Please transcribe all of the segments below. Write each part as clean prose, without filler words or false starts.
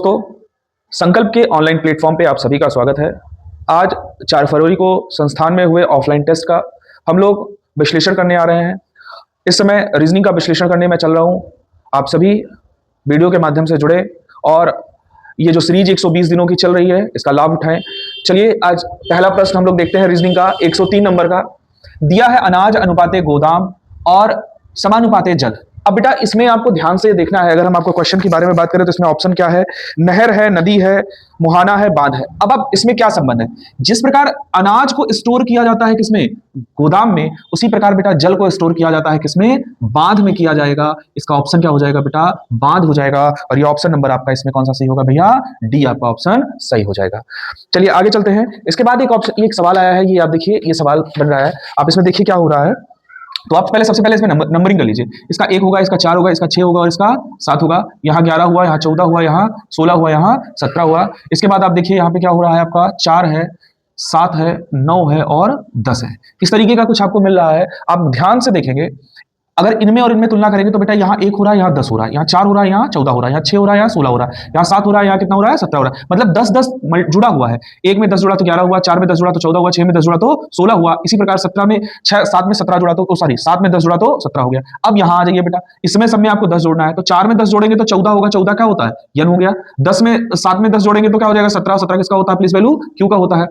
दोस्तों, संकल्प के ऑनलाइन प्लेटफॉर्म पे आप सभी का स्वागत है। आज 4 फरवरी को संस्थान में हुए ऑफलाइन टेस्ट का हम लोग विश्लेषण करने आ रहे हैं। इस समय रीजनिंग का विश्लेषण करने में चल रहा हूं। आप सभी वीडियो के माध्यम से जुड़े और ये जो सीरीज 120 दिनों की चल रही है इसका लाभ उठाएं। चलिए आज पहला प्रश्न हम लोग देखते हैं रीजनिंग का 103 नंबर का। दिया है अनाज अनुपाते गोदाम और समानुपाते जल। अब बेटा इसमें आपको ध्यान से देखना है। अगर हम आपको क्वेश्चन के बारे में बात करें तो इसमें ऑप्शन क्या है, नहर है, नदी है, मुहाना है, बांध है। अब इसमें क्या संबंध है? जिस प्रकार अनाज को स्टोर किया जाता है किसमें, गोदाम में, उसी प्रकार बेटा जल को स्टोर किया जाता है किसमें, बांध में किया जाएगा। इसका ऑप्शन क्या हो जाएगा बेटा, बांध हो जाएगा। और ये ऑप्शन नंबर आपका इसमें कौन सा सही होगा भैया, डी आपका ऑप्शन सही हो जाएगा। चलिए आगे चलते हैं। इसके बाद एक ऑप्शन, एक सवाल आया है, ये आप देखिए, ये सवाल बन रहा है। आप इसमें देखिए क्या हो रहा है। तो आप सबसे पहले इसमें नंबरिंग कर लीजिए। इसका 1 होगा, इसका 4 होगा, इसका 6 होगा और इसका 7 होगा। यहाँ 11 हुआ, यहाँ 14 हुआ, यहाँ 16 हुआ, यहाँ 17 हुआ। इसके बाद आप देखिए यहाँ पे क्या हो रहा है, आपका 4 है, 7 है, 9 है और 10 है। इस तरीके का कुछ आपको मिल रहा है। आप ध्यान से देखेंगे, अगर इनमें और इनमें तुलना करेंगे तो बेटा यहाँ 1 हो रहा है, यहाँ 10 हो रहा है, यहाँ 4 हो रहा है, यहाँ 14 हो रहा है, यहाँ 6 हो रहा है, यहाँ 16 हो रहा है, यहाँ 7 हो रहा है, यहाँ कितना हो रहा है, 17 हो रहा है। मतलब 10-10 जुड़ा हुआ है। 1 में 10 जुड़ा तो 11 हुआ, 4 में 10 जुड़ा तो 14 हुआ, 6 में 10 जुड़ा तो 16 हुआ। इसी प्रकार 17 में 7 में 17 जुड़ा तो सॉरी 7 में 10 जुड़ा तो 17 हो गया। अब यहाँ आ जाइए बेटा, इसमें सब में आपको 10 जोड़ना है। तो 4 में 10 जोड़ेंगे तो 14 होगा। 14 क्या होता है, यन हो गया। 7 में 10 जोड़ेंगे तो क्या हो जाएगा, 17। 17 किसका होता है, प्लीज वैल्यू क्यू का होता है।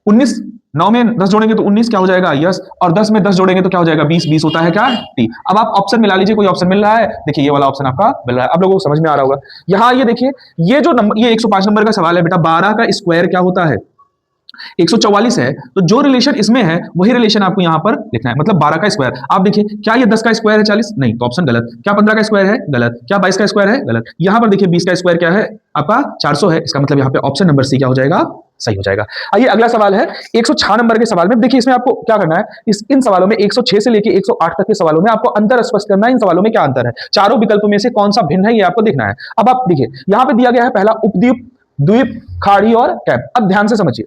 19 9 में 10 जोड़ेंगे तो 19 क्या हो जाएगा, यस। और 10 में 10 जोड़ेंगे तो क्या हो जाएगा, 20। 20 होता है क्या, टी। अब आप ऑप्शन मिला लीजिए, कोई ऑप्शन मिल रहा है, देखिए ये वाला ऑप्शन आपका मिल रहा है। आप लोगों को समझ में आ रहा होगा। यहाँ ये देखिए, ये जो नंबर, ये 105 नंबर का सवाल है बेटा, 12 का स्क्वायर क्या होता है, 144 है। तो जो रिलेशन इसमें है वही रिलेशन आपको यहां पर लिखना है। मतलब 12 का स्क्वायर। आप देखिए, क्या ये 10 का स्क्वायर है 40? नहीं, तो ऑप्शन गलत। क्या 15 का स्क्वायर है? गलत। क्या 22 का स्क्वायर है? गलत। यहां पर देखिए 20 का स्क्वायर क्या है आपका, 400 है। इसका मतलब यहां पे ऑप्शन नंबर सी क्या हो जाएगा, सही हो जाएगा। आइए अगला सवाल है 106 नंबर के सवाल में। देखिए इसमें आपको क्या करना है, इन सवालों में 106 से लेकर 108 तक के सवालों में आपको अंतर स्पष्ट करना है। इन सवालों में क्या अंतर है, चारों विकल्पों में से कौन सा भिन्न है, ये आपको देखना है। अब आप देखिए यहां पर दिया गया है पहला उपद्वीप, द्वीप, खाड़ी और कैप। अब ध्यान से समझिए,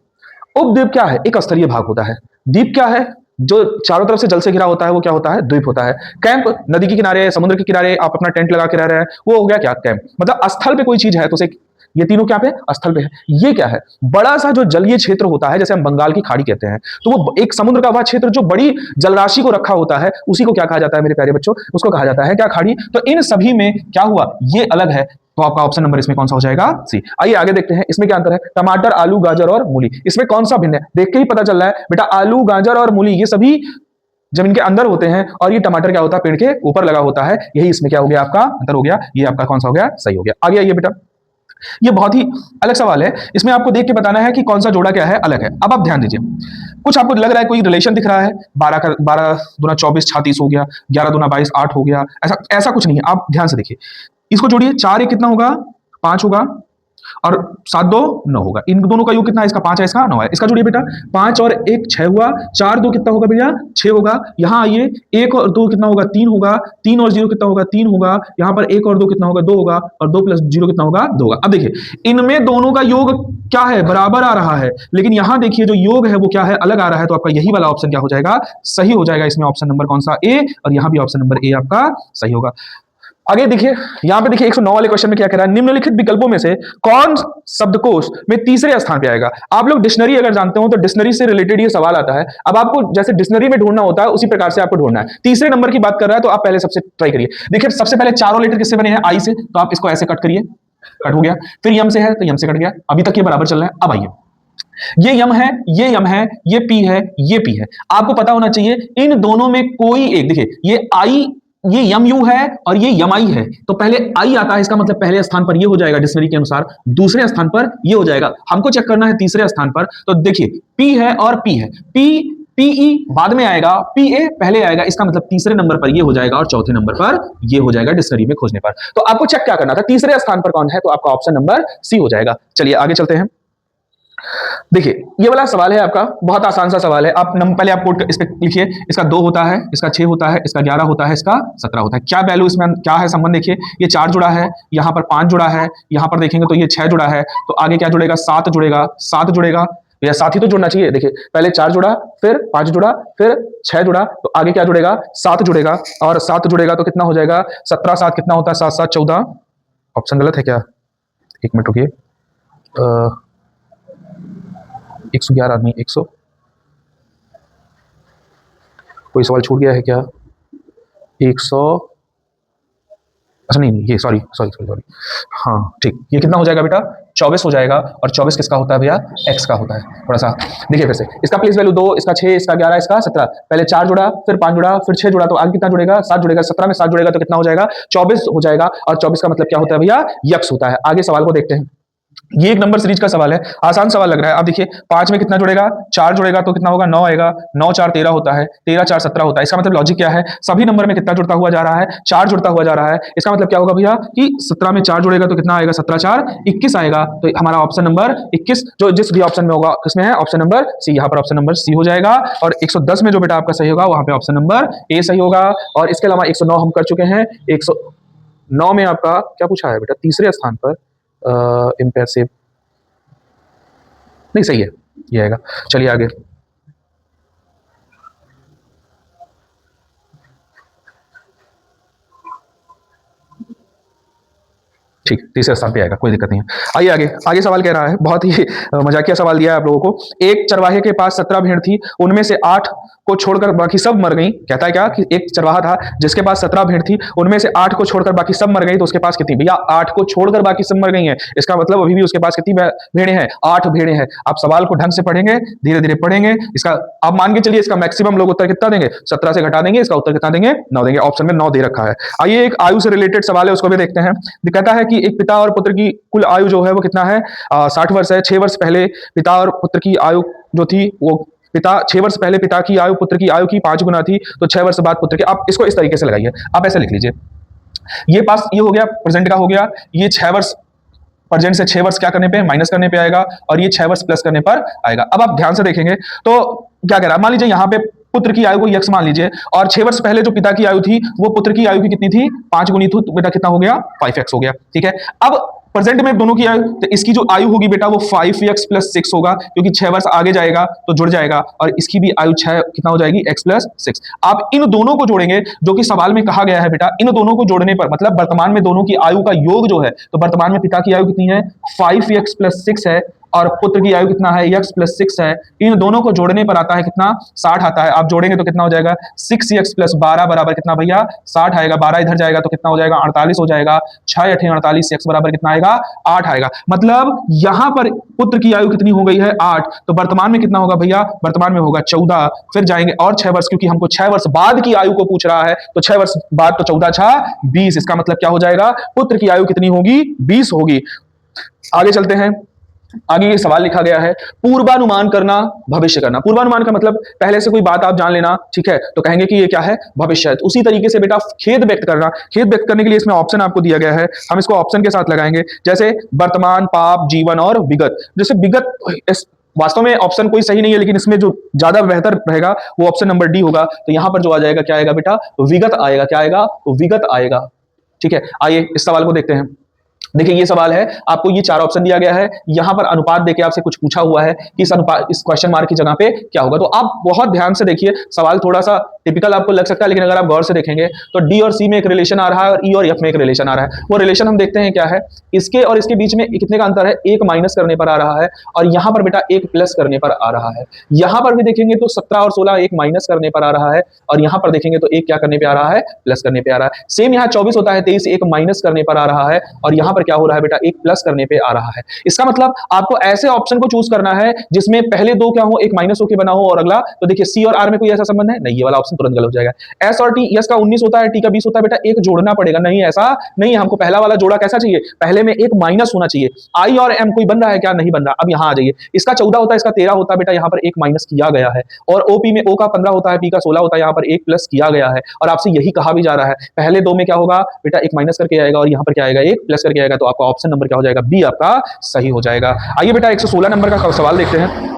उपद्वीप क्या है, एक स्तरीय भाग होता है। द्वीप क्या है, जो चारों तरफ से जल से घिरा होता है, वो क्या होता है, द्वीप होता है। कैंप, नदी के किनारे, समुद्र के किनारे आप अपना टेंट लगा के रह रहे हैं, वो हो गया क्या, कैंप। मतलब स्थल पे कोई चीज है तो उसे, ये तीनों क्या पे, स्थल पे है। ये क्या है, बड़ा सा जो जलीय क्षेत्र होता है, जैसे हम बंगाल की खाड़ी कहते हैं, तो वो एक समुद्र का वह क्षेत्र जो बड़ी जलराशि को रखा होता है, उसी को क्या कहा जाता है मेरे प्यारे बच्चों, उसको कहा जाता है क्या, खाड़ी। तो इन सभी में क्या हुआ, ये अलग है। तो आपका ऑप्शन नंबर इसमें कौन सा हो जाएगा, सी। आइए आगे देखते हैं, इसमें क्या अंतर है, टमाटर, आलू, गाजर और मूली। इसमें कौन सा भिन्न है, देख के ही पता चल रहा है बेटा, आलू, गाजर और मूली ये सभी जमीन के अंदर होते हैं और ये टमाटर क्या होता है, पेड़ के ऊपर लगा होता है। यही इसमें क्या हो गया, आपका अंतर हो गया। ये आपका कौन सा हो गया, सही हो गया। आगे आइए बेटा, ये बहुत ही अलग सवाल है। इसमें आपको देख के बताना है कि कौन सा जोड़ा क्या है, अलग है। अब आप ध्यान दीजिए, कुछ आपको लग रहा है कोई रिलेशन दिख रहा है, 12 दूना 24, 36 हो गया, 11 दूना 22, 8 हो गया। ऐसा कुछ नहीं है। आप ध्यान से देखिए, इसको जोड़िए, 4 कितना होगा, 5 होगा और 7 2 9 होगा। इन दोनों का योग कितना है, इसका 5 है, इसका 9 है। इसका जोड़िए बेटा, 5 और 1 6 हुआ, 4 2 कितना होगा भैया, 6 होगा। यहाँ आइए, 1 और 2 कितना होगा, 3 होगा, 3 और 0 कितना होगा, 3 होगा। यहाँ पर 1 और 2 कितना होगा, 2 होगा और 2 प्लस 0 कितना होगा, 2 होगा। अब देखिए इनमें दोनों का योग क्या है, बराबर आ रहा है, लेकिन यहाँ देखिए जो योग है वो क्या है, अलग आ रहा है। तो आपका यही वाला ऑप्शन क्या हो जाएगा, सही हो जाएगा। इसमें ऑप्शन नंबर कौन सा, ए। और यहाँ भी ऑप्शन नंबर ए आपका सही होगा। आगे देखिए, यहां पे देखिए 109 वाले क्वेश्चन में क्या कह रहा है, निम्नलिखित विकल्पों में से कौन शब्दकोश में तीसरे स्थान पे आएगा। आप लोग डिक्शनरी अगर जानते हो तो डिक्शनरी से रिलेटेड ये सवाल आता है। अब आपको जैसे डिक्शनरी में ढूंढना होता है उसी प्रकार से आपको ढूंढना है। तीसरे नंबर की बात कर रहा है तो आप पहले सबसे ट्राई करिए। देखिए सबसे पहले चारों लेटर किससे बने हैं, आई से, तो आप इसको ऐसे कट करिए, कट हो गया। फिर यम से है तो यम से कट गया। अभी तक ये बराबर चल रहा है। अब आइए, ये यम है, ये यम है, ये पी है, ये पी है। आपको पता होना चाहिए इन दोनों में कोई एक, देखिए ये आई, ये यम यू है और ये यम आई है, तो पहले आई आता है, इसका मतलब पहले स्थान पर ये हो जाएगा डिक्शनरी के अनुसार, दूसरे स्थान पर ये हो जाएगा। हमको चेक करना है तीसरे स्थान पर। तो देखिए पी है और पी है, पीई बाद में आएगा, पीए पहले आएगा, इसका मतलब तीसरे नंबर पर ये हो जाएगा और चौथे नंबर पर ये हो जाएगा डिक्शनरी में खोजने पर। तो आपको चेक क्या करना था, तीसरे स्थान पर कौन है, तो आपका ऑप्शन नंबर सी हो जाएगा। चलिए आगे चलते हैं। देखिए ये वाला सवाल है आपका, बहुत आसान सा सवाल है। आप पहले आप कोड इस पे लिखिए, इसका 2 होता है, इसका 6 होता है, इसका 11 होता है, इसका 17 होता है। क्या वैल्यू इसमें क्या है संबंध, देखिए ये 4 जुड़ा है, यहाँ पर 5 जुड़ा है, यहाँ पर देखेंगे तो ये 6 जुड़ा है, तो आगे क्या जुड़ेगा, 7 जुड़ेगा, 7 जुड़ेगा। या 7 ही तो जुड़ना चाहिए। देखिए पहले 4 जुड़ा, फिर 5 जुड़ा, फिर 6 जुड़ा, तो आगे क्या जुड़ेगा, 7 जुड़ेगा। और 7 जुड़ेगा तो कितना हो जाएगा, 17 7 कितना होता है, 7 7 14। ऑप्शन गलत है क्या, एक मिनट रुकिए, 111 आदमी 100, कोई सवाल छूट गया है क्या? 100, अच्छा नहीं ये सॉरी सॉरी सॉरी सॉरी, हाँ ठीक, ये कितना हो जाएगा बेटा? 24 हो जाएगा। और 24 किसका होता है भैया? x का होता है। थोड़ा सा देखिए फिर से, इसका प्लेस वैल्यू 2, इसका 6, इसका 11, इसका 17। पहले 4 जुड़ा, फिर 5 जुड़ा, फिर 6 जुड़ा, तो आगे कितना जुड़ेगा? 7 जुड़ेगा। 17 में 7 जुड़ेगा तो कितना हो जाएगा? 24 हो जाएगा। और 24 का मतलब क्या होता है भैया? यक्स होता है। आगे सवाल को देखते हैं। ये एक नंबर सीरीज का सवाल है, आसान सवाल लग रहा है। आप देखिए 5 में कितना जुड़ेगा? 4 जुड़ेगा तो कितना होगा? 9 आएगा। 9 4 13 होता है, 13 4 17 होता है। इसका मतलब लॉजिक क्या है? सभी नंबर में कितना जुड़ता हुआ जा रहा है? 4 जुड़ता हुआ जा रहा है। इसका मतलब क्या होगा भैया कि 17 में 4 जुड़ेगा तो कितना आएगा? 17 4 21 आएगा। तो हमारा ऑप्शन नंबर 21 जो जिस भी ऑप्शन में होगा किसमें है? Option number C. यहाँ पर ऑप्शन नंबर सी हो जाएगा। और 110 में जो बेटा आपका सही होगा वहां पे ऑप्शन नंबर ए सही होगा। और इसके अलावा 109 हम कर चुके हैं। 109 में आपका क्या पूछा है बेटा? तीसरे स्थान पर इम्पैसिव नहीं, सही है, ये आएगा। चलिए आगे। ठीक, तीसरे स्थान पे आएगा, कोई दिक्कत नहीं है। आइए आगे। आगे सवाल कह रहा है, बहुत ही मजाकिया सवाल दिया है आप लोगों को। एक चरवाहे के पास 17 भेड़ थी, उनमें से 8 को छोड़कर बाकी सब मर गई। कहता है क्या कि एक चरवाहा था जिसके पास 17 भेड़ थी, उनमें से 8 को छोड़कर बाकी सब मर गई, तो उसके पास कितनी? भैया 8 को छोड़कर बाकी सब मर गई हैं, इसका मतलब अभी भी उसके पास कितनी भेड़ें हैं? 8 भेड़ें हैं। आप सवाल को ढंग से पढ़ेंगे, धीरे धीरे पढ़ेंगे, इसका आप मान के चलिए इसका मैक्सिमम लोग उत्तर कितना देंगे? 17 से घटा देंगे, इसका उत्तर कितना देंगे? 9 देंगे। ऑप्शन में 9 दे रखा है। आइए एक आयु से रिलेटेड सवाल है, उसको भी देखते हैं। कहता है कि एक पिता और पुत्र की कुल आयु जो है वो कितना है? 60 वर्ष है। 6 वर्ष पहले पिता और पुत्र की आयु जो थी वो 6 वर्ष पहले पिता की आयु पुत्र की आयु की 5 गुना थी, तो 6 वर्ष बाद पुत्र की। आप इसको इस तरीके से लगाइए, आप ऐसे लिख लीजिए। ये हो गया, प्रेजेंट का हो गया। ये 6 वर्ष प्रेजेंट से 6 वर्ष क्या करने पे? माइनस करने पे आएगा। और ये 6 वर्ष प्लस करने पर आएगा। अब आप ध्यान से देखेंगे तो क्या कह रहा है? मान लीजिए यहाँ पे पुत्र की आयु को यक्स मान लीजिए, और 6 वर्ष पहले जो पिता की आयु थी वो पुत्र की आयु की कितनी थी? 5 गुनी थी, तो बेटा कितना हो गया? 5x हो गया। ठीक है। अब प्रेजेंट में दोनों की आयु, तो इसकी जो आयु होगी बेटा वो 5x प्लस 6 होगा, क्योंकि 6 वर्ष आगे जाएगा तो जुड़ जाएगा। और इसकी भी आयु 6 कितना हो जाएगी? x plus 6। आप इन दोनों को जोड़ेंगे जो कि सवाल में कहा गया है बेटा, इन दोनों को जोड़ने पर मतलब वर्तमान में दोनों की आयु का योग जो है, तो वर्तमान में पिता की आयु कितनी है? 5x प्लस 6 है, और पुत्र की आयु कितना है? x प्लस 6 है। इन दोनों को जोड़ने पर आता है कितना? 60 आता है। आप जोड़ेंगे तो कितना हो जाएगा? 6x प्लस 12 बराबर कितना भैया? 60 आएगा। 12 इधर जाएगा तो कितना हो जाएगा? 48 हो जाएगा। 6 8 48, x बराबर कितना आएगा? 8 आएगा। मतलब यहां पर पुत्र की आयु कितनी हो गई है? 8। तो वर्तमान में कितना होगा भैया? वर्तमान में होगा 14। फिर जाएंगे और 6 वर्ष, क्योंकि हमको 6 वर्ष बाद की आयु को पूछ रहा है, तो 6 वर्ष बाद तो 14 6 20। इसका मतलब क्या हो जाएगा? पुत्र की आयु कितनी होगी? 20 होगी। आगे चलते हैं। आगे ये सवाल लिखा गया है, पूर्वानुमान करना, भविष्य करना। पूर्वानुमान का मतलब पहले से कोई बात आप जान लेना, ठीक है, तो कहेंगे कि ये क्या है? भविष्य है। तो उसी तरीके से बेटा खेद व्यक्त करना, खेद व्यक्त करने के लिए इसमें ऑप्शन आपको दिया गया है, हम इसको ऑप्शन के साथ लगाएंगे। जैसे वर्तमान, पाप, जीवन और विगत। जैसे विगत, वास्तव में ऑप्शन कोई सही नहीं है, लेकिन इसमें जो ज्यादा बेहतर रहेगा वो ऑप्शन नंबर डी होगा। तो यहां पर जो आ जाएगा क्या आएगा बेटा? तो विगत आएगा। क्या आएगा? तो विगत आएगा। ठीक है। आइए इस सवाल को देखते हैं। देखिए ये सवाल है, आपको ये 4 ऑप्शन दिया गया है, यहां पर अनुपात देके आपसे कुछ पूछा हुआ है कि इस अनुपात, इस क्वेश्चन मार्क की जगह पे क्या होगा। तो आप बहुत ध्यान से देखिए, सवाल थोड़ा सा टिपिकल आपको लग सकता है, लेकिन अगर आप गौर से देखेंगे तो डी और सी में एक रिलेशन आ रहा है और ई और एफ में एक रिलेशन आ रहा है। वो रिलेशन हम देखते हैं क्या है। इसके और इसके बीच में कितने का अंतर है? 1 माइनस करने पर आ रहा है, और यहां पर बेटा 1 प्लस करने पर आ रहा है। यहां पर भी देखेंगे तो 17 और 16 1 माइनस करने पर आ रहा है, और यहां पर देखेंगे तो 1 क्या करने पे आ रहा है? प्लस करने पे आ रहा है। सेम यहां 24 होता है, 23 1 माइनस करने पर आ रहा है, और यहां पर क्या हो रहा है बेटा? 1 प्लस करने पे आ रहा है। इसका मतलब आपको ऐसे ऑप्शन को चूज करना है जिसमें पहले दो क्या हो? एक माइनस होके बना हो, और अगला तो देखिए सी और आर में कोई ऐसा संबंध है नहीं, ये वाला ऑप्शन तुरंत गलत हो जाएगा। एस और टी, एस का 19 होता है, टी का 20 होता है, बेटा एक जोड़ना पड़ेगा। नहीं, ऐसा नहीं है, हमको पहला वाला जोड़ा कैसा चाहिए? पहले में एक माइनस होना चाहिए। आई और एम कोई बन रहा है क्या? नहीं बन रहा। अब यहां आ जाइए, इसका 14 होता है, इसका 13 होता है, बेटा यहां पर एक माइनस किया गया है। और ओपी में ओ का 15 होता है, पी का 16 होता है, यहां पर एक प्लस किया गया है। और आपसे यही कहा भी जा रहा है, पहले दो में क्या होगा बेटा? एक माइनस करके आएगा, और यहां पर क्या आएगा? एक प्लस करके आएगा। तो आपका ऑप्शन नंबर क्या हो जाएगा? बी आपका सही हो जाएगा। आइए बेटा 116 नंबर का सवाल देखते हैं।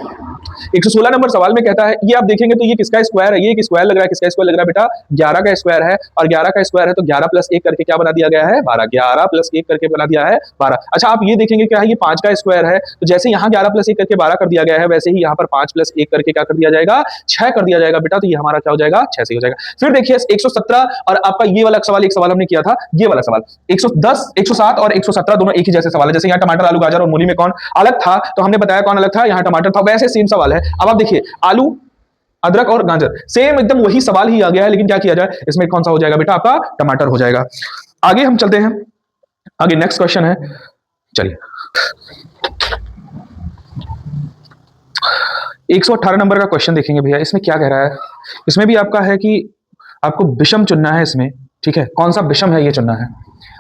116 नंबर सवाल में कहता है, ये आप देखेंगे तो ये किसका स्क्वायर है, ये एक स्क्वायर लग रहा है, किसका स्क्वायर लग रहा है बेटा, 11 का स्क्वायर है, और 11 का स्क्वायर है तो 11 प्लस 1 करके क्या बना दिया गया है, 12, 11 प्लस 1 करके बना दिया है 12। अच्छा आप ये देखेंगे क्या है, ये 5 का स्क्वायर है, तो जैसे यहाँ 11 प्लस 1 करके 12 कर दिया गया है, वैसे ही यहाँ पर 5 प्लस 1 करके क्या कर दिया जाएगा, 6 कर दिया जाएगा बेटा, तो ये हमारा क्या हो जाएगा, 6 से हो जाएगा। फिर देखिए 117 और आपका ये वाला सवाल, एक सवाल हमने किया था, ये वाला सवाल 110, 107 और 117 दोनों एक ही जैसे सवाल है, जैसे यहाँ टमाटर, आलू, गाजर और मूली में कौन अलग था, तो हमने बताया कौन अलग था, यहाँ टमाटर था, वैसे सेम सवाल है। अब आप देखिए आलू, अदरक और गाजर, सेम एकदम वही सवाल ही आ गया है, लेकिन क्या किया जाए, इसमें कौन सा हो जाएगा बेटा, आपका टमाटर हो जाएगा। आगे हम चलते हैं, आगे नेक्स्ट क्वेश्चन है, चलिए 118 नंबर का क्वेश्चन देखेंगे भैया। इसमें क्या कह रहा है, इसमें भी आपका है कि आपको विषम चुनना है इसमें, ठीक है, कौन सा विषम है ये चुनना है।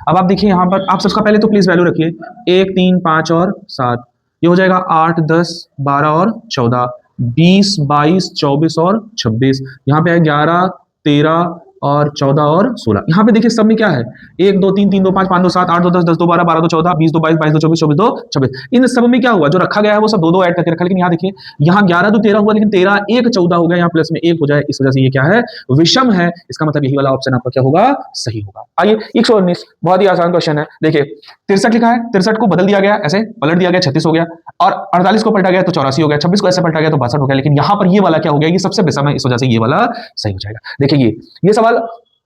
अब आप देखिए यहाँ पर, आप सबसे पहले तो प्लीज वैल्यू रखिए, 1, 3, 5 और 7, ये हो जाएगा 8, 10, 12 और 14, 20, 22, 24 और 26, यहाँ पे है 11, 13 और 14 और 16। यहाँ पे देखिए सब में क्या है, 1, 2, 3, 3, 2, 5, 5, 2, 7, 8, 2, 10, 10, 2, 12, 12, 2, 14, 20, 2, 22, 22, 2, 24, 24, 2, 26। इन सब में क्या हुआ, जो रखा गया है वो सब 2, 2 ऐड करके रखा, लेकिन यहाँ देखिए यहाँ 11, 2, 13 हुआ, लेकिन 13, 1, 14 हो गया, यहाँ प्लस में 1 हो जाए, इस वजह से ये क्या है, विषम है। इसका मतलब यही वाला ऑप्शन आपका क्या होगा, सही होगा। आइए 119, बहुत ही आसान क्वेश्चन है, देखिए 63 लिखा है, 63 को बदल दिया गया, ऐसे पलट दिया गया, 36 हो गया, और 48 को पलटा गया तो 84 हो गया, 26 को ऐसे पलटा गया तो 62 हो गया, लेकिन यहाँ पर ये वाला क्या हो गया, ये सबसे विषम है, इस वजह से ये वाला सही हो जाएगा। देखिए ये सवाल,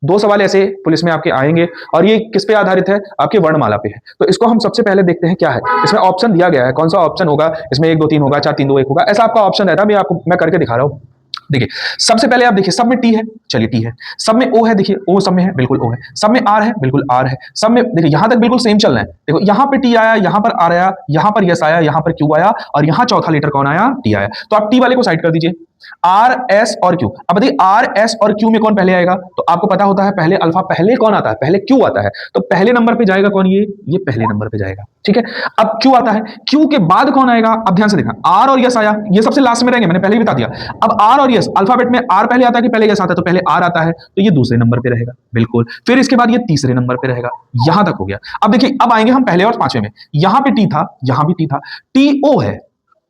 दो सवाल ऐसे पुलिस में आपके आएंगे, और ये किस पे आधारित है, आपके वर्णमाला पे है। तो इसको हम सबसे पहले देखते हैं क्या है, इसमें ऑप्शन दिया गया है, कौन सा ऑप्शन होगा, इसमें 1, 2, 3 होगा, 4, 3, 2, 1 होगा, ऐसा आपका ऑप्शन रहता है, मैं करके दिखा रहा हूँ। देखिए सबसे पहले आप देखिए, सब में टी है, चलिए टी है, सब में ओ है, देखिए ओ सब में है, बिल्कुल ओ है, सब में आर है, बिल्कुल आर है, सब में देखिए यहां तक बिल्कुल सेम चल रहा है। देखो यहां पे टी आया, यहां पर आर आया, यहां पर यस आया, यहां पर क्यू आया, और यहां चौथा लेटर कौन आया, टी आया। तो आप टी वाले को साइड कर दीजिए, आर एस और क्यू। अब बताइए आर एस और क्यू में कौन पहले आएगा, तो आपको पता होता है पहले अल्फा, पहले कौन आता है, पहले क्यू आता है, तो पहले नंबर पे जाएगा कौन, ये पहले नंबर पे जाएगा, ठीक है। अब क्यू आता है, क्यू के बाद कौन आएगा, अब ध्यान से देखना, आर और यस आया, ये सबसे लास्ट में रहेंगे, मैंने पहले ही बता दिया। अब आर और यस, अल्फाबेट में आर पहले आता है कि पहले यस आता है, तो पहले आर आता है, तो ये दूसरे नंबर पे रहेगा, बिल्कुल। फिर इसके बाद ये तीसरे नंबर पे रहेगा, यहां तक हो गया। अब देखिए अब आएंगे हम पहले और पांचवें में, यहां पे टी था, यहां भी टी था, टी ओ है,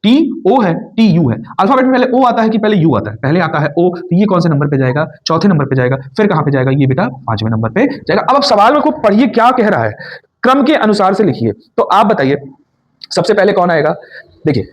टी ओ है, टी यू है, अल्फाबेट में पहले ओ आता है कि पहले यू आता है, पहले आता है ओ, तो ये कौन से नंबर पे जाएगा, चौथे नंबर पे जाएगा। फिर कहां पे जाएगा, ये बेटा पांचवें नंबर पे जाएगा। अब आप सवाल को पढ़िए क्या कह रहा है, क्रम के अनुसार से लिखिए। तो आप बताइए सबसे पहले कौन आएगा, देखिए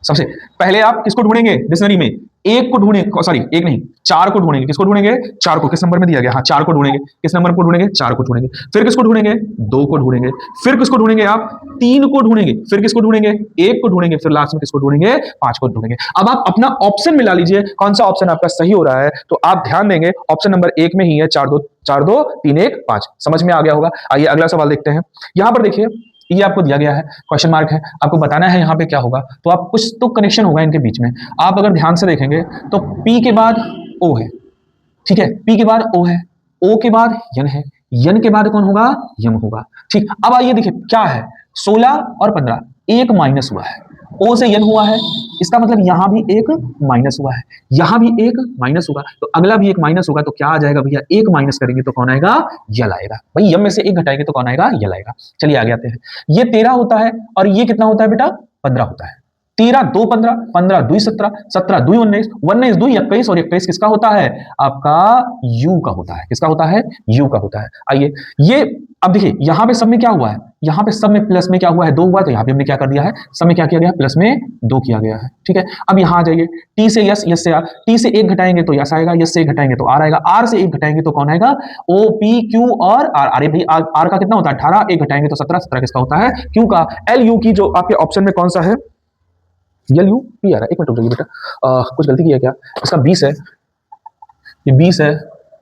सबसे पहले आप किसको ढूंढेंगे डिक्शनरी में, एक को ढूंढेंगे, सॉरी एक नहीं, चार को ढूंढेंगे। किसको ढूंढेंगे, चार को, किस नंबर में दिया गया, हाँ चार को ढूंढेंगे। किस नंबर को ढूंढेंगे, चार को ढूंढेंगे। फिर किसको ढूंढेंगे, दो को ढूंढेंगे। फिर किसको ढूंढेंगे आप, तीन को ढूंढेंगे। फिर किसको ढूंढेंगे, एक को ढूंढेंगे। फिर लास्ट में किसको ढूंढेंगे, पांच को ढूंढेंगे। अब आप अपना ऑप्शन मिला लीजिए, कौन सा ऑप्शन आपका सही हो रहा है। तो आप ध्यान देंगे ऑप्शन नंबर एक में ही है, 4 2 3 1 5। समझ में आ गया होगा। आइए अगला सवाल देखते हैं। यहां पर देखिए ये आपको दिया गया है, क्वेश्चन मार्क है, आपको बताना है यहाँ पे क्या होगा। तो आप कुछ तो कनेक्शन होगा इनके बीच में। आप अगर ध्यान से देखेंगे तो P के बाद O है, ठीक है, P के बाद O है, O के बाद यन है, यन के बाद कौन होगा, यम होगा। ठीक, अब आइए देखिए क्या है, 16 और 15 एक माइनस हुआ है, O से यन हुआ है, इसका मतलब यहां भी एक माइनस हुआ है, यहां भी एक माइनस होगा, तो अगला भी एक माइनस होगा। तो क्या आ जाएगा भैया, एक माइनस करेंगे तो कौन आएगा, यल आएगा। भाई यम में से एक घटाएंगे तो कौन आएगा, यल आएगा। चलिए आगे आते हैं। ये 13 होता है और ये कितना होता है बेटा, 15 होता है। 13 2 15, 15 2 17, 17 2 19, 19 2 21 और 21 किसका होता है, आपका u का होता है। किसका होता है, u का होता है। आइए ये अब देखिए यहां पे सब में क्या हुआ है, यहां पे सब में प्लस में क्या हुआ है, 2 हुआ है, तो यहां पे हमने क्या कर दिया है, सब में क्या किया गया है, प्लस में 2 किया गया है। ठीक है, अब यहां आ जाइए, टी से यस, यस से आर, टी से एक घटाएंगे तो यस आएगा, यस से एक घटाएंगे तो आर आएगा, आर से एक घटाएंगे तो कौन आएगा, ओ पी क्यू और आर। अरे भाई आर का कितना होता है 18, एक घटाएंगे तो 17, 17 किसका होता है, क्यू का। एल यू की जो आपके ऑप्शन में कौन सा है, यल यू पी आ रहा है, एक मिनट रुक जाइए बेटा, कुछ गलती किया क्या, इसका 20 है, ये 20 है,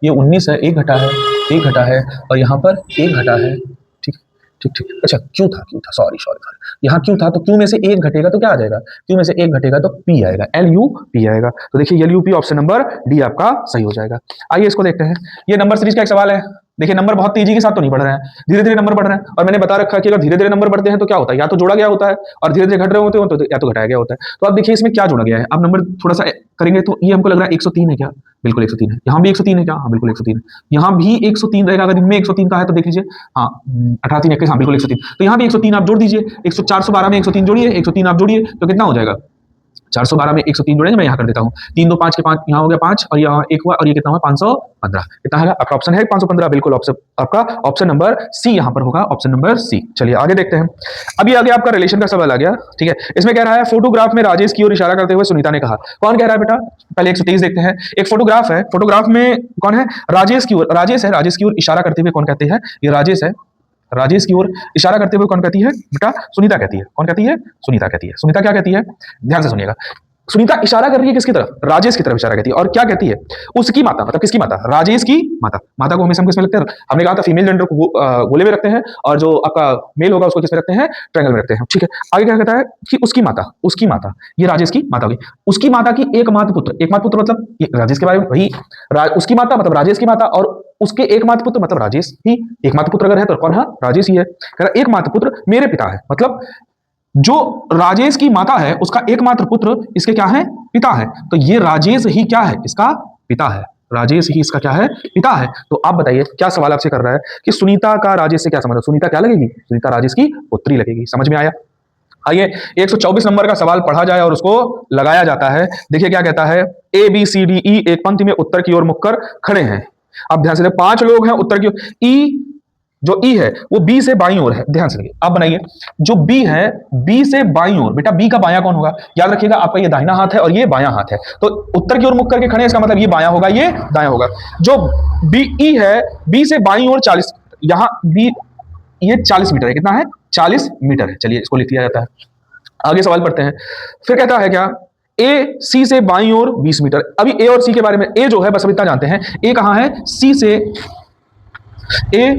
ये 19 है, एक घटा है, एक घटा है, और यहाँ पर एक घटा है। ठीक ठीक ठीक, अच्छा क्यू था, क्यू था, सॉरी सॉरी सॉरी, यहाँ क्यू था, तो क्यू में से एक घटेगा तो क्या आ जाएगा, क्यू में से एक घटेगा तो पी आएगा, एल यू पी आएगा। तो देखिए L U P option number D आपका सही हो जाएगा। आइए इसको देखते हैं। ये नंबर सीरीज का एक सवाल है। देखिए नंबर बहुत तेजी के साथ तो नहीं बढ़ रहे हैं, धीरे धीरे नंबर बढ़ रहे हैं, और मैंने बता रखा है कि अगर धीरे धीरे नंबर बढ़ते हैं तो क्या होता है, या तो जोड़ा गया होता है, और धीरे धीरे घट रहे होते हैं तो या तो घटाया गया होता है। तो आप देखिए इसमें क्या जोड़ा गया है, आप नंबर थोड़ा सा करेंगे तो ये हमको लग रहा है 103 है क्या, बिल्कुल 103 है। यहाँ भी 103 है क्या, हाँ बिल्कुल 103 है। यहाँ भी 103 रहेगा, अगर इनमें 103 का है तो देख लीजिए, हाँ 18 3 21, हाँ बिल्कुल 103। तो यहाँ भी 103 आप जोड़ दीजिए, 412 में 103 जोड़िए, 103 आप जोड़िए तो कितना हो जाएगा, 412 में 103 जुड़ेंगे, मैं यहाँ कर देता हूँ। 3 2 5 के 5, यहाँ हो गया 5 और यहाँ 1 हुआ और ये कितना हुआ 515। कितना है आपका ऑप्शन है 515, बिल्कुल ऑप्शन आपका ऑप्शन नंबर सी यहाँ पर होगा, ऑप्शन नंबर सी। चलिए आगे देखते हैं। अभी आगे आपका रिलेशन का सवाल आ गया, ठीक है। इसमें कह रहा है फोटोग्राफ में राजेश की ओर इशारा करते हुए सुनीता ने कहा। कौन कह रहा है बेटा, पहले 123 देखते हैं। एक फोटोग्राफ है, फोटोग्राफ में कौन है, राजेश की ओर, राजेश है, राजेश की ओर इशारा करते हुए कौन कहते हैं, ये राजेश है, राजेश की ओर इशारा करते हुए कौन कहती है बेटा, सुनीता कहती है। कौन कहती है, सुनीता कहती है। सुनीता क्या कहती है, ध्यान से सुनिएगा। सुनीता इशारा कर रही है किसकी तरफ, राजेश की तरफ इशारा करती है, और क्या कहती है, उसकी माता, मतलब किसकी माता, राजेश की माता। माता को हमेशा हम किसमें रखते हैं, हमने कहा था फीमेल जेंडर को गोले में रखते हैं, और जो आपका मेल होगा उसको किसमें रखते हैं, ट्रायंगल में रखते हैं, ठीक है। आगे क्या कहता है कि उसकी माता, उसकी माता, ये राजेश की माता होगी, उसकी माता की एकमात्र पुत्र, एकमात्र पुत्र मतलब ये राजेश के बारे में वही, उसकी माता मतलब राजेश की माता, और उसके एकमात्र पुत्र मतलब राजेश ही, एकमात्र पुत्र अगर है तो कौन है, राजेश ही है। कह रहा एकमात्र पुत्र मेरे पिता है, मतलब जो राजेश की माता है उसका एकमात्र पुत्र इसके क्या है, पिता है। तो ये राजेश ही क्या है, इसका पिता है, राजेश ही इसका क्या है, पिता है। तो आप बताइए क्या सवाल आपसे कर रहा है कि सुनीता का राजेश से क्या संबंध है, सुनीता क्या लगेगी, सुनीता राजेश की पुत्री लगेगी। समझ में आया। आइए 124 नंबर का सवाल पढ़ा जाए और उसको लगाया जाता है। देखिए क्या कहता है, A B C D E एक पंक्ति में उत्तर की ओर मुड़कर खड़े हैं। अब ध्यान से देखिए, 5 लोग हैं उत्तर की ओर, ई जो ई है वो बी से बाईं ओर है, ध्यान से देखिए। आप बनाइए, जो बी है बी से बाईं ओर, बेटा बी का बायां कौन होगा, याद रखिएगा आपका ये दाहिना हाथ है और ये बायां हाथ है, तो उत्तर की ओर मुख करके खड़े हैं, इसका मतलब ये बायां होगा, ये दायां होगा। जो बी ई है बी से बाईं ओर 40, यहां बी ये 40 मीटर है, कितना है 40 मीटर है। चलिए इसको लिख दिया जाता है। आगे सवाल पढ़ते हैं। फिर कहता है क्या, ए सी से बाईं ओर 20 मीटर। अभी ए और सी के बारे में, ए जो है बस इतना जानते हैं, ए कहां है, सी से, ए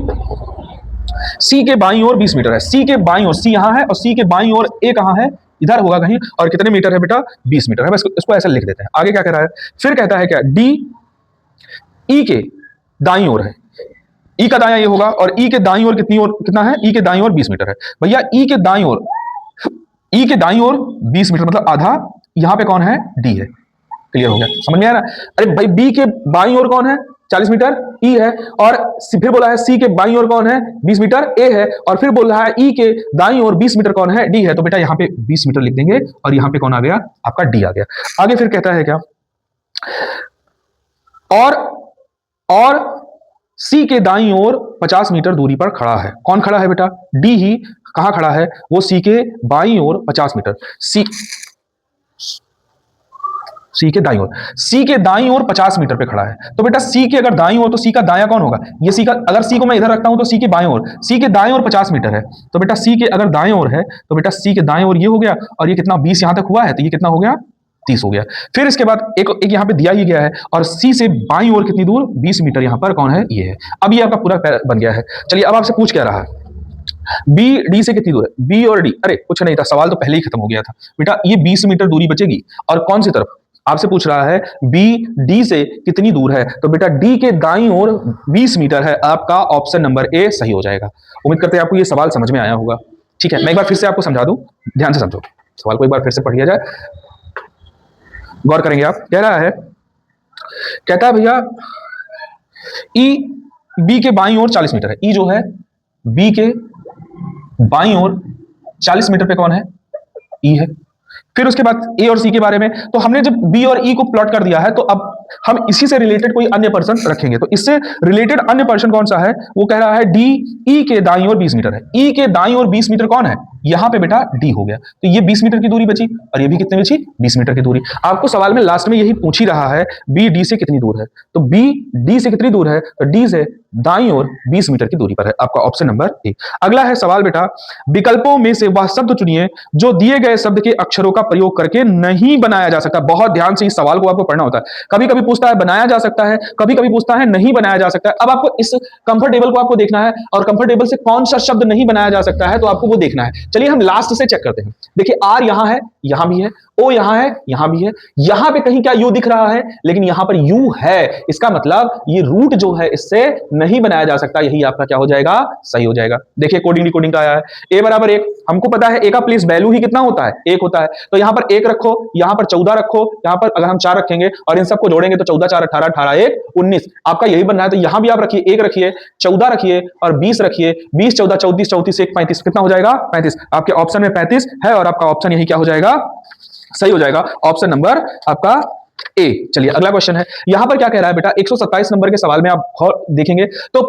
सी के बाईं ओर 20 मीटर है, सी के बाईं ओर, सी यहां है और सी के बाईं ओर ए कहां है, इधर होगा कहीं, और कितने मीटर है बेटा 20 मीटर है। बस इसको ऐसा लिख देते हैं। आगे क्या कह रहा है, फिर कहता है क्या, डी ई के दाईं ओर है, ई का दायां ये होगा, और ई के दाईं ओर कितनी ओर, कितना है, ई के दाईं ओर 20 मीटर है। भैया ई के दाईं ओर, ई के दाईं ओर 20 मीटर मतलब आधा, यहां पे कौन है, डी है। क्लियर हो गया, समझ में आ रहा है। अरे भाई बी के बाईं ओर कौन है, 40 मीटर ई है, और फिर बोला है सी के बाईं ओर कौन है, 20 मीटर ए है, और फिर बोल रहा है ई के दाईं ओर 20 मीटर कौन है, डी है। तो बेटा यहाँ पे 20 मीटर लिख देंगे और यहाँ पे कौन आ गया, आपका डी आ गया। आगे फिर कहता है क्या, और सी के दाईं ओर 50 मीटर दूरी पर खड़ा है। कौन खड़ा है बेटा, डी ही। कहां खड़ा है वो, सी के बाईं ओर 50 मीटर, सी के दाईं ओर, सी के दाईं ओर 50 मीटर पे खड़ा है। तो बेटा सी के अगर दाईं ओर तो सी का दायां कौन होगा, ये सी का, अगर सी को मैं इधर रखता हूं तो सी के बाईं ओर, सी के दाईं ओर 50 मीटर है, तो बेटा सी के अगर दाएं ओर है तो बेटा सी के दाएं ओर ये हो गया, और ये कितना 20 यहां तक हुआ है, तो ये कितना हो गया 30 हो गया। फिर इसके बाद एक यहां पे दिया ही गया है, और सी से बाईं ओर कितनी दूर, 20 मीटर, यहां पर कौन है, ये है। अब ये आपका पूरा बन गया है। चलिए अब आपसे पूछ क्या रहा है, बी डी से कितनी दूर है, बी और डी, अरे कुछ नहीं था, सवाल तो पहले ही खत्म हो गया था बेटा। ये 20 मीटर दूरी बचेगी, और कौन सी तरफ, आपसे पूछ रहा है बी डी से कितनी दूर है, तो बेटा डी के दाईं ओर 20 मीटर है। आपका ऑप्शन नंबर ए सही हो जाएगा। उम्मीद करते हैं आपको ये सवाल समझ में आया होगा। ठीक है, मैं एक बार फिर से आपको समझा दूं, ध्यान से समझो सवाल को, एक बार फिर से पढ़ लिया जाए, गौर करेंगे आप। कह रहा है, कहता है भैया ई बी के बाईं ओर 40 मीटर है, ई जो है बी के बाईं ओर 40 मीटर पे कौन है, ई है। फिर उसके बाद ए और सी के बारे में, तो हमने जब बी और ई को प्लॉट कर दिया है, तो अब हम इसी से रिलेटेड कोई अन्य पर्सन रखेंगे। तो इससे रिलेटेड अन्य पर्सन कौन सा है, वो कह रहा है डी ई के दाईं ओर 20 मीटर है। ई के दाईं ओर 20 मीटर कौन है, यहां पे बेटा डी हो गया। तो ये 20 मीटर की दूरी बची, और ये भी कितनी बची, 20 मीटर की दूरी। आपको सवाल में लास्ट में यही पूछ ही रहा है, बी डी से कितनी दूर है, तो बी डी से कितनी दूर है, तो डी से दाईं ओर 20 मीटर की दूरी पर है। आपका ऑप्शन नंबर ए। अगला है सवाल बेटा, विकल्पों में से वह शब्द चुनिए जो दिए गए शब्द के अक्षरों का प्रयोग करके नहीं बनाया जा सकता। बहुत ध्यान से इस सवाल को आपको पढ़ना होता है। कभी कभी पूछता है बनाया जा सकता है, कभी कभी पूछता है नहीं बनाया जा सकता है। अब आपको इस कंफर्टेबल को आपको देखना है, और कंफर्टेबल से कौन सा शब्द नहीं बनाया जा सकता है तो आपको वो देखना है। चलिए हम लास्ट से चेक करते हैं। देखिए आर यहां है, यहां भी है, ओ यहां है, यहां भी है, यहां पे कहीं क्या यू दिख रहा है, लेकिन यहां पर यू है, इसका मतलब ये रूट जो है इससे नहीं बनाया जा सकता। यही आपका क्या हो जाएगा, सही हो जाएगा। देखिए कोडिंग डिकोडिंग का आया है, ए बराबर 1, हमको पता है ए का प्लेस वैल्यू ही कितना होता है, 1 होता है। तो यहां पर 1 रखो, यहां पर 14 रखो, यहां पर अगर हम 4 रखेंगे और इन सबको जोड़ेंगे तो 14 4 18, 18 1 19, आपका यही बन रहा है। तो यहां भी आप रखिए, 1 रखिए, 14 रखिए और 20 रखिए, 20 14 34 34 1 35, कितना हो जाएगा 35। आपके ऑप्शन में 35 है और आपका ऑप्शन यही क्या हो जाएगा, सही हो जाएगा ऑप्शन नंबर आपका ए। चलिए अगला क्वेश्चन है, यहां पर क्या कह रहा है बेटा, 127 नंबर के सवाल में आप देखेंगे तो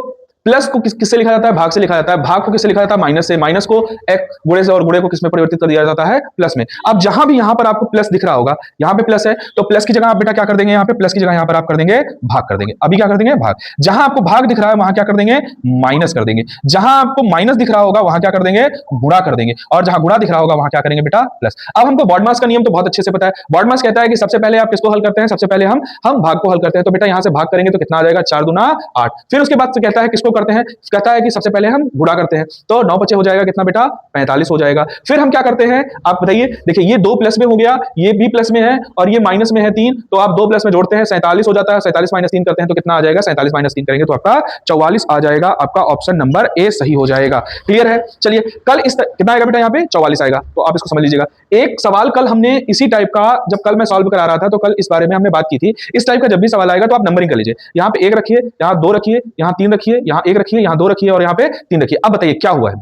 प्लस को किससे लिखा जाता है, भाग से लिखा जाता है, भाग को किससे लिखा जाता है, माइनस से, माइनस को एक गुणे से और गुणे को किसमें परिवर्तित कर दिया जाता है, प्लस में। अब जहां भी यहां पर आपको प्लस दिख रहा होगा, यहां पे प्लस है तो प्लस की जगह आप बेटा क्या कर देंगे, यहां पे प्लस की जगह यहां पर आप कर देंगे भाग कर देंगे। अभी क्या कर देंगे, भाग। जहां आपको भाग दिख रहा है वहां क्या कर देंगे, माइनस कर देंगे। जहां आपको माइनस दिख रहा होगा वहां क्या कर देंगे, गुणा कर देंगे। और जहां गुणा दिख रहा होगा वहां क्या करेंगे बेटा, प्लस। अब हमको बॉडमास का नियम तो बहुत अच्छे से पता है। बॉडमास कहता है कि सबसे पहले आप किसको हल करते हैं, सबसे पहले हम भाग को हल करते हैं। तो बेटा यहां से भाग करेंगे तो कितना आ जाएगा, 4 दूना 8। फिर उसके बाद से कहता है किसको करते हैं, कहता है कि सबसे पहले हम गुणा करते हैं, तो 9 बचे हो जाएगा कितना बेटा, 45 हो जाएगा। फिर हम क्या करते हैं आप बताइए, देखिए ये 2 प्लस में हो गया, ये भी प्लस में है और ये माइनस में है 3, तो आप 2 प्लस में जोड़ते हैं 47 हो जाता है। 47 माइनस 3 करते हैं तो कितना आ जाएगा, 47 माइनस 3 करेंगे तो आपका 44 आ जाएगा। आपका ऑप्शन नंबर ए सही हो जाएगा। क्लियर है। चलिए कल इस कितना आएगा बेटा, यहाँ पे 44 आएगा, तो आप इसको समझ लीजिएगा। एक सवाल कल हमने इसी टाइप का, जब कल मैं सॉल्व करा रहा था तो कल इस बारे में हमने बात की थी। इस टाइप का जब भी सवाल आएगा तो आप नंबरिंग कर लीजिए, यहाँ पे 1 रखिए, यहाँ 2 रखिए, यहाँ 3 रखिए, यहाँ 1 रखिए, यहाँ 2 रखिए और यहाँ पे 3 रखिए। अब बताइए क्या हुआ है,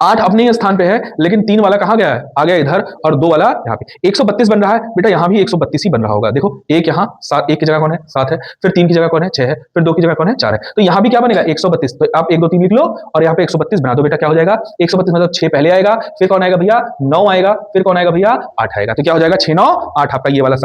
8 अपने ही स्थान पे है लेकिन 3 वाला कहां गया है, आ गया इधर, और 2 वाला यहाँ पे। 132 बन रहा है बेटा, यहाँ भी 132 ही बन रहा होगा। देखो एक यहाँ 7, 1 की जगह कौन है 7 है, फिर 3 की जगह कौन है 6 है, फिर 2 की जगह कौन है 4 है, तो यहाँ भी क्या बनेगा 132। तो आप 1 2 3 लिख लो और यहाँ पे 132 बना दो बेटा। क्या हो जाएगा 132 मतलब 6 पहले आएगा, फिर कौन आएगा भैया 9 आएगा, फिर कौन आएगा भैया 8 आएगा। तो क्या हो जाएगा 6 9 8 आपका ये वाला